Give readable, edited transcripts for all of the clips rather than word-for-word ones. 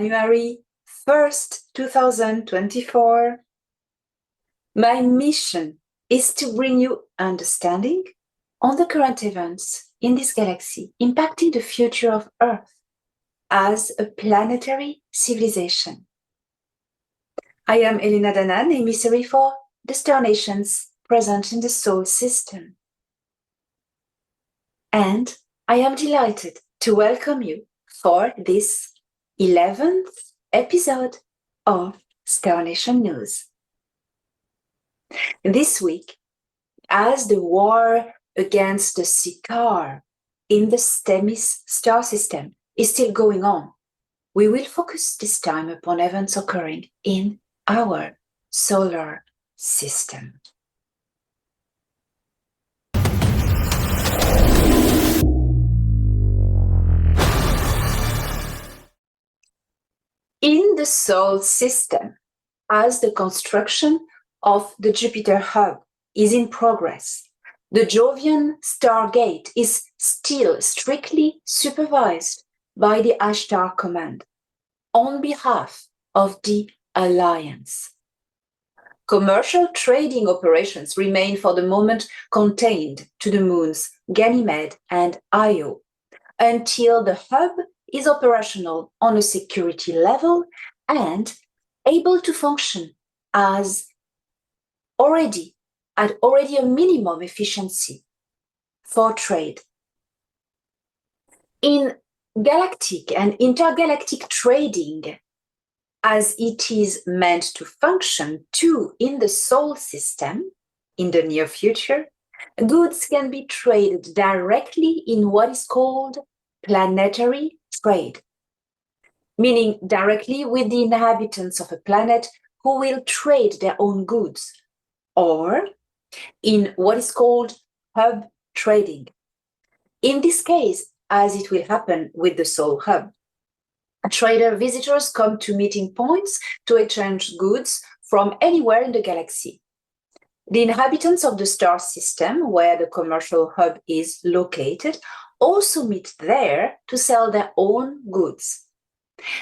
January 1st, 2024. My mission is to bring you understanding on the current events in this galaxy impacting the future of Earth as a planetary civilization. I am إلينا Daanan, emissary for the star nations present in the solar system. And I am delighted to welcome you for this 11th episode of Star Nation News. This week, as the war against the Sikaar in the Themis star system is still going on, we will focus this time upon events occurring in our solar system. In the solar system, as the construction of the Jupiter hub is in progress, the Jovian Stargate is still strictly supervised by the Ashtar Command on behalf of the Alliance. Commercial trading operations remain for the moment contained to the moons Ganymede and Io until the hub is operational on a security level and able to function as already a minimum efficiency for trade. In galactic and intergalactic trading, as it is meant to function too in the solar system in the near future, goods can be traded directly in what is called planetary trade, meaning directly with the inhabitants of a planet who will trade their own goods, or in what is called hub trading. In this case, as it will happen with the Soul Hub, trader visitors come to meeting points to exchange goods from anywhere in the galaxy. The inhabitants of the star system, where the commercial hub is located, also meet there to sell their own goods.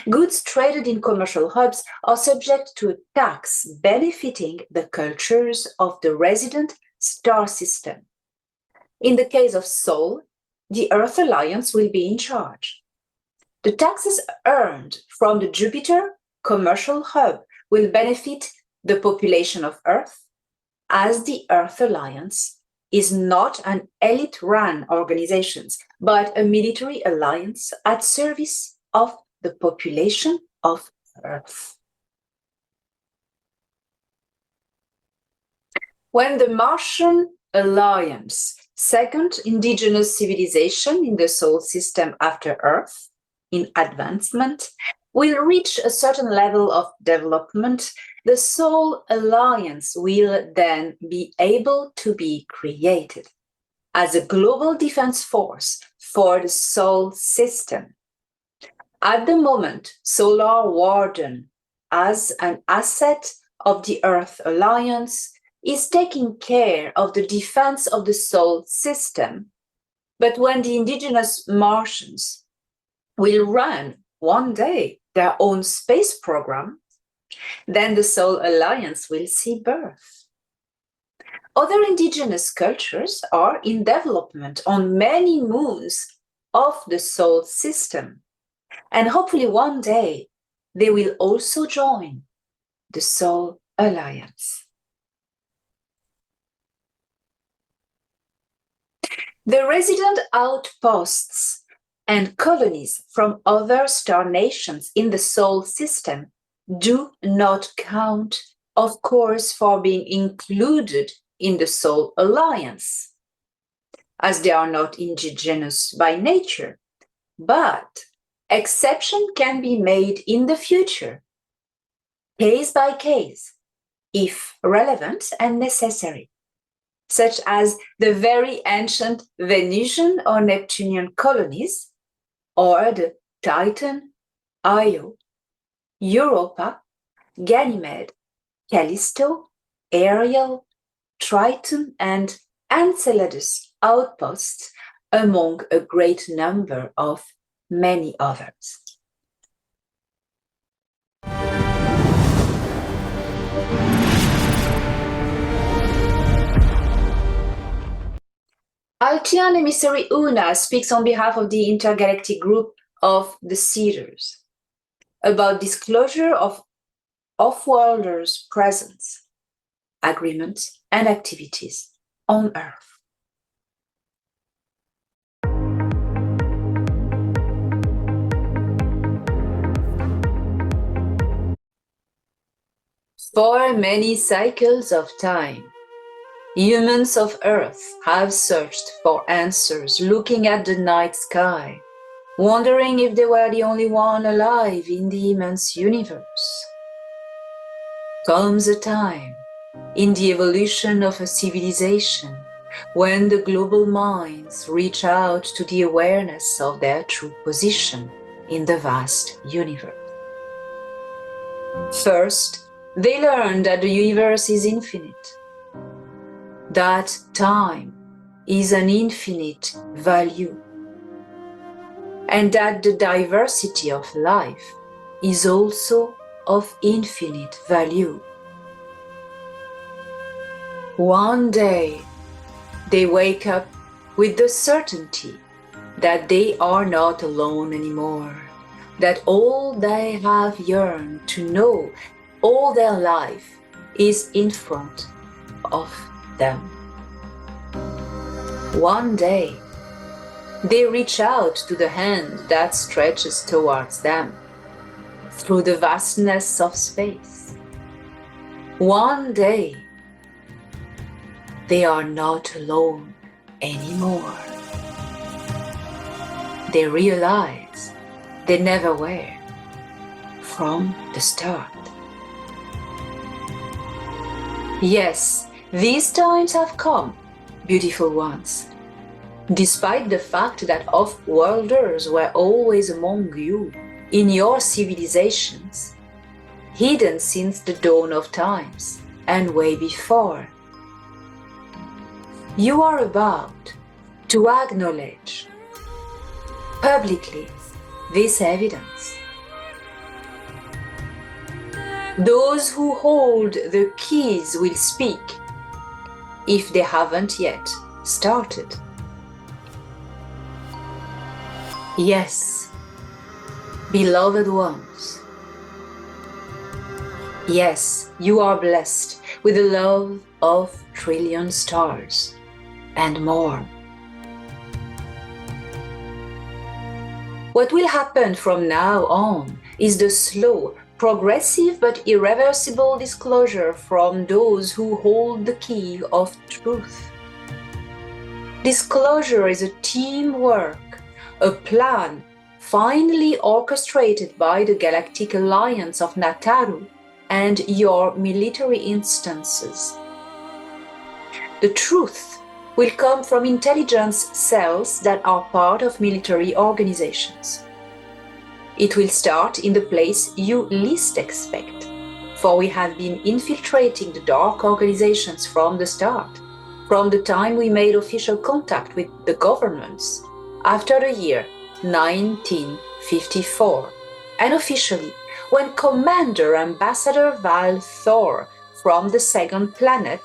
Goods traded in commercial hubs are subject to a tax benefiting the cultures of the resident star system. In the case of Sol, the Earth Alliance will be in charge. The taxes earned from the Jupiter commercial hub will benefit the population of Earth, as the Earth Alliance is not an elite-run organization, but a military alliance at service of the population of Earth. When the Martian Alliance, second indigenous civilization in the solar system after Earth, in advancement, will reach a certain level of development, the Soul Alliance will then be able to be created as a global defense force for the Soul system. At the moment, Solar Warden, as an asset of the Earth Alliance, is taking care of the defense of the Soul system. But when the indigenous Martians will run one day their own space program, then the Soul Alliance will see birth. Other indigenous cultures are in development on many moons of the Soul system, and hopefully one day they will also join the Soul Alliance. The resident outposts and colonies from other star nations in the Solar system do not count, of course, for being included in the Soul Alliance, as they are not indigenous by nature, but exception can be made in the future, case by case, if relevant and necessary, such as the very ancient Venusian or Neptunian colonies, or the Titan, Io, Europa, Ganymede, Callisto, Ariel, Triton, and Enceladus outposts, among a great number of many others. Artian emissary Una speaks on behalf of the intergalactic group of the Seeders about disclosure of off-worlders' presence, agreements, and activities on Earth. For many cycles of time, humans of Earth have searched for answers, looking at the night sky, wondering if they were the only one alive in the immense universe. Comes a time in the evolution of a civilization when the global minds reach out to the awareness of their true position in the vast universe. First, they learn that the universe is infinite, that time is an infinite value, and that the diversity of life is also of infinite value. One day, they wake up with the certainty that they are not alone anymore, that all they have yearned to know all their life is in front of them. One day, they reach out to the hand that stretches towards them through the vastness of space. One day, they are not alone anymore. They realize they never were from the start. Yes, these times have come, beautiful ones. Despite the fact that off-worlders were always among you in your civilizations, hidden since the dawn of times and way before, you are about to acknowledge publicly this evidence. Those who hold the keys will speak if they haven't yet started. Yes, beloved ones. Yes, you are blessed with the love of trillion stars and more. What will happen from now on is the slow, progressive but irreversible disclosure from those who hold the key of truth. Disclosure is a teamwork, a plan finely orchestrated by the Galactic Alliance of Nataru and your military instances. The truth will come from intelligence cells that are part of military organizations. It will start in the place you least expect, for we have been infiltrating the dark organizations from the start, from the time we made official contact with the governments after the year 1954, and officially when Commander Ambassador Val Thor from the second planet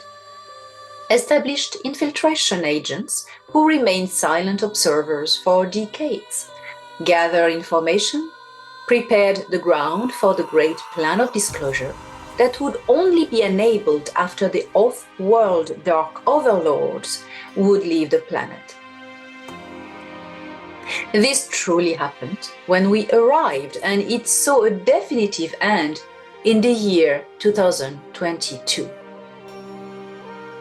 established infiltration agents who remained silent observers for decades, gathered information, prepared the ground for the great plan of disclosure that would only be enabled after the off-world dark overlords would leave the planet. This truly happened when we arrived, and it saw a definitive end in the year 2022.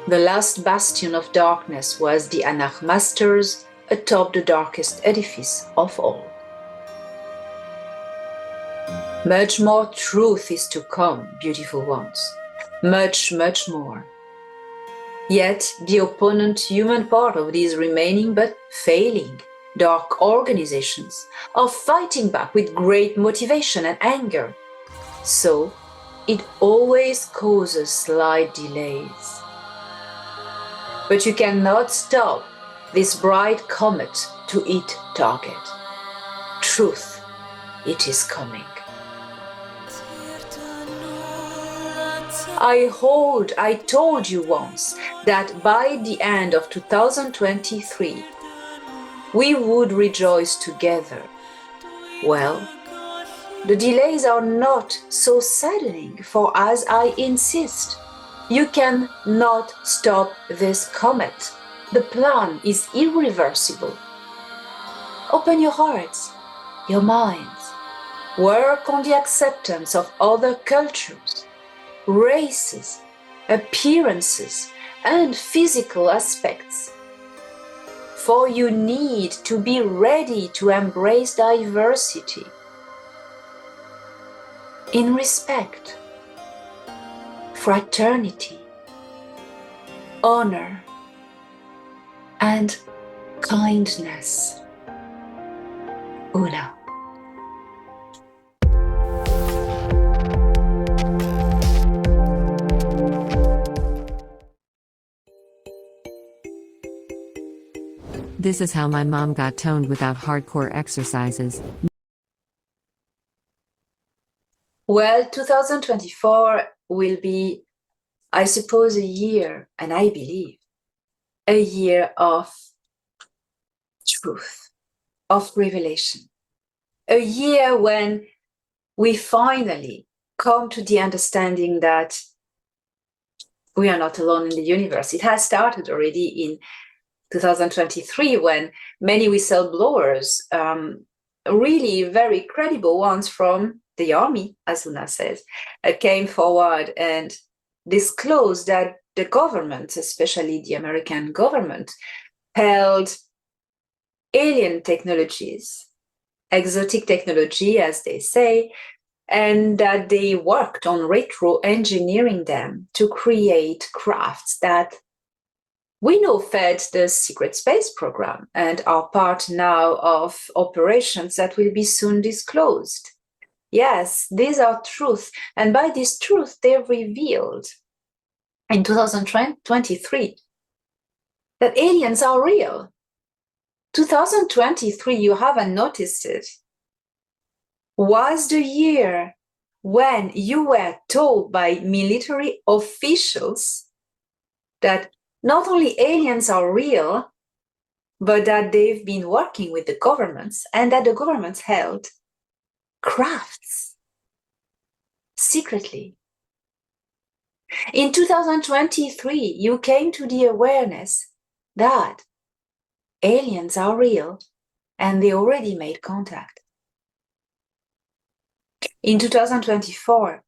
The last bastion of darkness was the Anarch Masters atop the darkest edifice of all. Much more truth is to come, beautiful ones. Much, much more. Yet the opponent human part of these remaining but failing dark organizations are fighting back with great motivation and anger. So it always causes slight delays. But you cannot stop this bright comet to its target. Truth, it is coming. I told you once that by the end of 2023, we would rejoice together. Well, the delays are not so saddening, for as I insist, you cannot stop this comet. The plan is irreversible. Open your hearts, your minds, work on the acceptance of other cultures, races, appearances, and physical aspects. For you need to be ready to embrace diversity in respect, fraternity, honor, and kindness. Una. This is how my mom got toned without hardcore exercises. Well, 2024 will be, I suppose, a year, and I believe, a year of truth, of revelation. A year when we finally come to the understanding that we are not alone in the universe. It has started already in 2023 when many whistleblowers, really very credible ones from the army, as Una says, came forward and disclosed that the government, especially the American government, held alien technologies, exotic technology, as they say, and that they worked on retro-engineering them to create crafts that we know fed the secret space program and are part now of operations that will be soon disclosed. Yes, these are truths, and by this truth, they revealed in 2023 that aliens are real. 2023, you haven't noticed it, was the year when you were told by military officials that not only aliens are real, but that they've been working with the governments and that the governments held crafts secretly. In 2023, you came to the awareness that aliens are real and they already made contact. In 2024,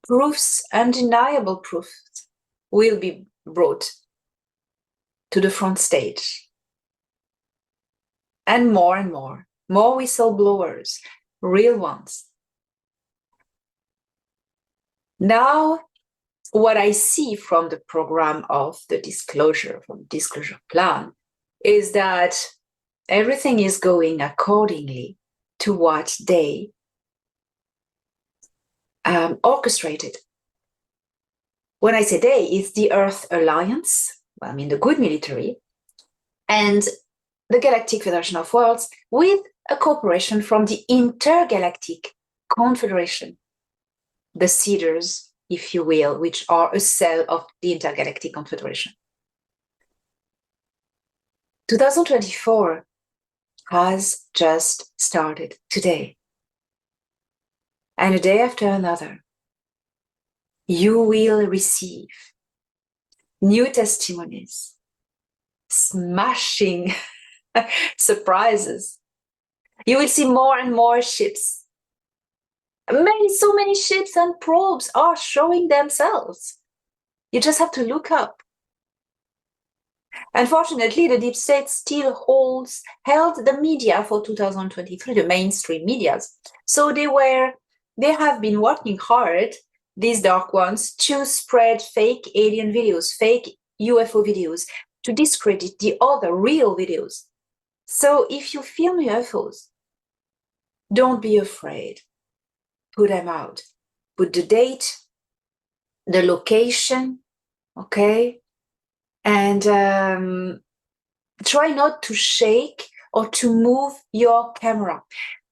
proofs, undeniable proofs, will be brought to the front stage. And more whistleblowers, real ones. Now, what I see from the program of the disclosure, from the disclosure plan, is that everything is going accordingly to what they orchestrated. When I say they, it's the Earth Alliance, I mean the good military, and the Galactic Federation of Worlds, with a cooperation from the Intergalactic Confederation, the Cedars, if you will, which are a cell of the Intergalactic Confederation. 2024 has just started today. And a day after another, you will receive new testimonies, smashing surprises. You will see more and more ships. So many ships and probes are showing themselves. You just have to look up. Unfortunately, the deep state still held the media for 2023, the mainstream medias. So they have been working hard, these dark ones, to spread fake alien videos, fake UFO videos, to discredit the other real videos. So if you film UFOs, don't be afraid. Put them out. Put the date, the location, okay? And try not to shake or to move your camera.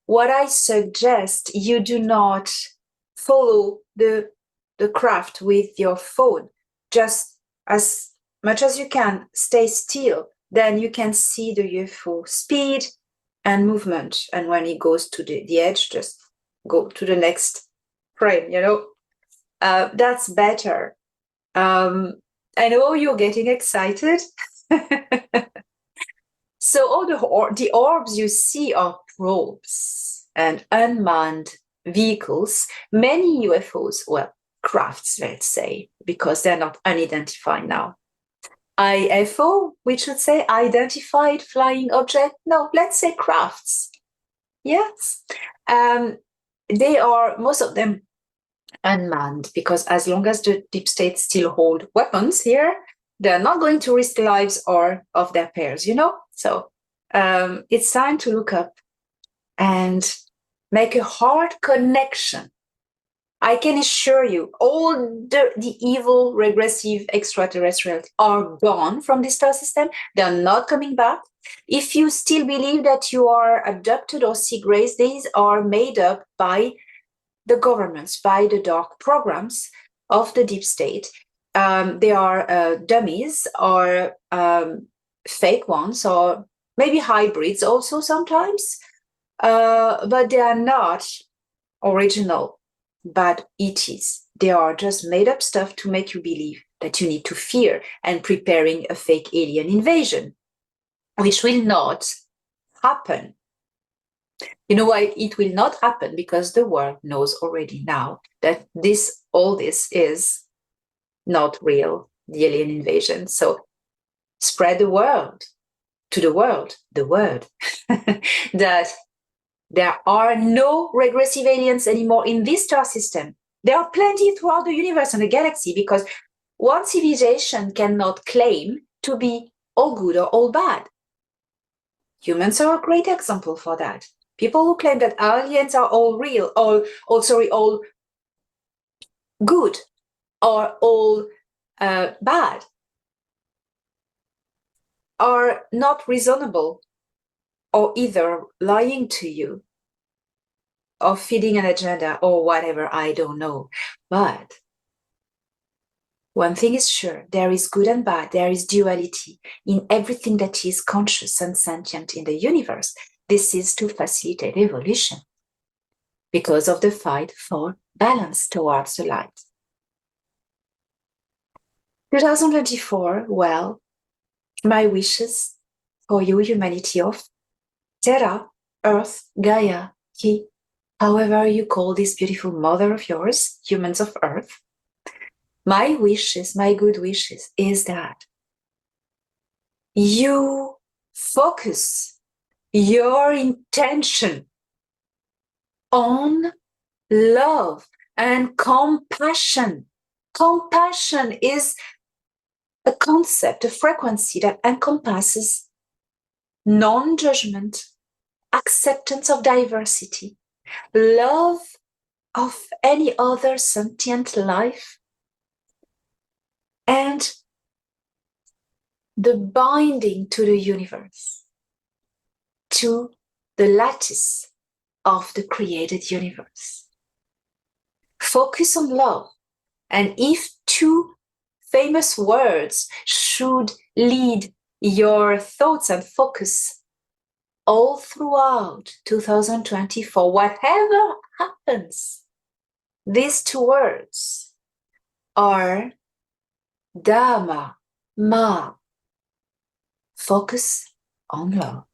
What I suggest, you do not follow the the craft with your phone, just as much as you can, stay still, then you can see the UFO speed and movement. And when it goes to the edge, just go to the next frame, that's better. I know you're getting excited. So all the orbs you see are probes and unmanned vehicles, many UFOs, well, crafts, let's say, because they're not unidentified now. IFO, we should say identified flying object. No, let's say crafts. Yes. They are, most of them, unmanned, because as long as the deep state still hold weapons here, they're not going to risk the lives or of their pairs, So it's time to look up and make a hard connection. I can assure you, all the evil, regressive extraterrestrials are gone from the star system. They're not coming back. If you still believe that you are abducted or sea grace, these are made up by the governments, by the dark programs of the deep state. They are dummies or fake ones, or maybe hybrids also sometimes, but they are not original bad ETs. They are just made up stuff to make you believe that you need to fear and preparing a fake alien invasion, which will not happen. You know why it will not happen? Because the world knows already now that all this is not real, the alien invasion. So spread the word the word that there are no regressive aliens anymore in this star system. There are plenty throughout the universe and the galaxy, because one civilization cannot claim to be all good or all bad. Humans are a great example for that. People who claim that aliens are all real, all good, or all bad, are not reasonable, or either lying to you, or feeding an agenda, or whatever, I don't know. But one thing is sure, there is good and bad, there is duality in everything that is conscious and sentient in the universe. This is to facilitate evolution because of the fight for balance towards the light. 2024, well, my wishes for you, humanity of Terra, Earth, Gaia, Ki, however you call this beautiful mother of yours, humans of Earth, my wishes, my good wishes, is that you focus your intention on love and compassion. Compassion is a concept, a frequency that encompasses non-judgment, acceptance of diversity, love of any other sentient life, and the binding to the universe, to the lattice of the created universe. Focus on love. And if two famous words should lead your thoughts and focus all throughout 2024, whatever happens, these two words are Dharma, Ma. Focus on love.